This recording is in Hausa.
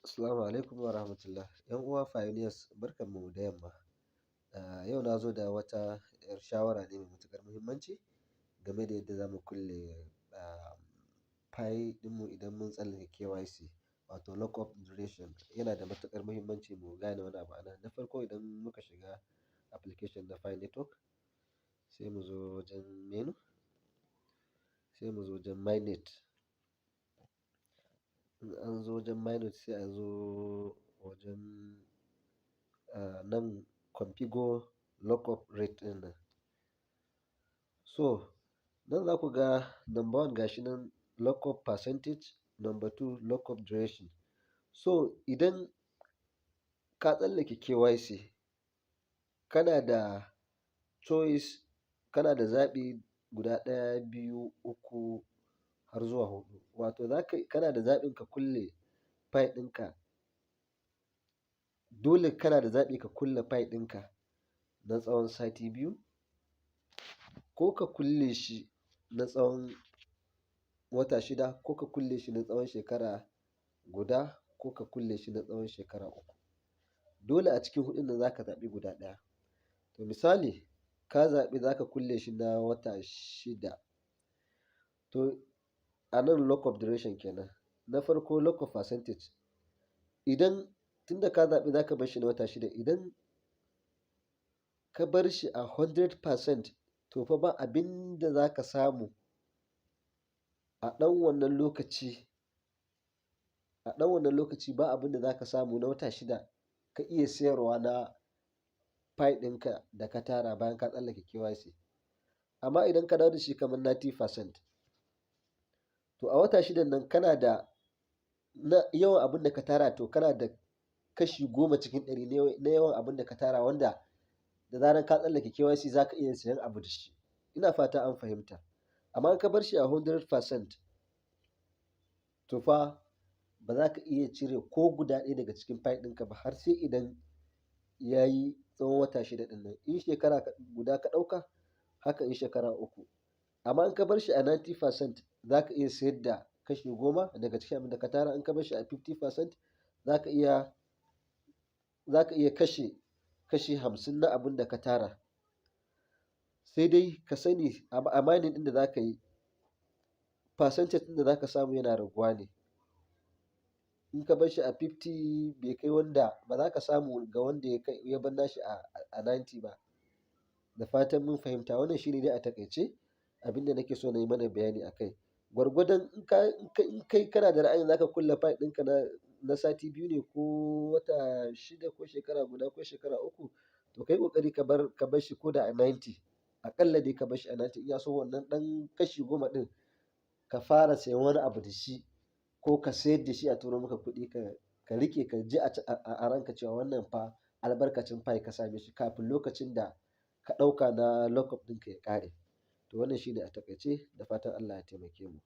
Assalamu alaikum wa rahmatullah. 'Yan uwa pioneers barkanmu da yamma. Yau na zo da wata 'yar shawara ne mai matuƙar muhimmanci game da yadda za mu kulle pi ɗinmu idan mun tsallake KYC wato lock up duration. Yana da matuƙar muhimmanci mu gane wani abu a nan. Na farko idan muka shiga application na Pi Network sai mu zo wajen menu, sai mu zo wajen mainnet. In an zo wajen mainnet sai a zo wajen nan configure lockup rate ɗin nan. So nan za ku ga number one gashi nan lockup percentage, number two lockup duration. So idan ka tsallake KYC kana da choice, kana da zaɓi guda ɗaya, biyu, uku har zuwa huɗu. Wato kana da zaɓin ka kulle pi ɗinka. Dole kana da zaɓi ka kulle pi ɗinka na tsawon sati biyu ko ka kulle shi na tsawon wata shida ko ka kulle shi na tsawon shekara guda ko ka kulle shi na tsawon shekara uku. Dole a cikin huɗun nan za ka zaɓi guda ɗaya. To misali ka zaɓi za ka kulle shi na wata shida. To a nan lockup duration kenan. Na farko lockup percentage. Idan tunda ka zaɓi za ka bar shi na wata shida, idan ka bar shi a 100% to fa ba abin da za ka samu a ɗan wannan lokaci. A ɗan wannan lokaci ba abin da za ka samu na wata shida ka iya sayarwa na pi ɗinka da ka tara bayan ka tsallake KYC. Amma idan ka dawo da shi kamar 90%, to a wata shidan nan kana da yawan abin da ka tara to kana da kashi 10 cikin 100 na yawan abin da ka tara wanda da zarar ka tsallake KYC za ka iya sayan abu da shi. Ina fata an fahimta. Amma in ka bar shi a 100% to fa ba za ka iya cire ko guda ɗaya daga cikin pi ɗinka ba har sai idan ya yi tsawon wata shida ɗin nan. In shekara guda ka ɗauka haka in shekara uku. Amma in ka bar shi a 90% za ka iya sayar da kashi 10 daga cikin abin da ka tara. In ka bar shi a 50% za ka iya kashe kashi 50 na abin da ka tara. Sai dai ka sani a mining ɗin da za ka yi percentage ɗin da za ka samu yana raguwa ne. In ka bar shi a 50 bai kai wanda ba za ka samu ga wanda ya bar nashi a 90 ba. Da fatan mun fahimta. Wannan shine dai a taƙaice abin da nake so na yi mana bayani a kai. Gwargwadon in kai kana da ra'ayin za ka kulle pi ɗinka na sati biyu ne ko wata shida ko shekara guda ko shekara uku, to kai ƙoƙari ka bar shi ko da a 90. Aƙalla dai ka bar shi a 90. In ya so wannan ɗan kashi 10 ɗin ka fara sayen wani abu da shi ko ka sayar da shi a turo maka kuɗi ka riƙe ka ji a ranka cewa wannan fa albarkacin pi ka same shi kafin lokacin da ka ɗauka na lockup ɗinka ya ƙare. To wannan shine a taƙaice da fatan Allah ya taimake mu.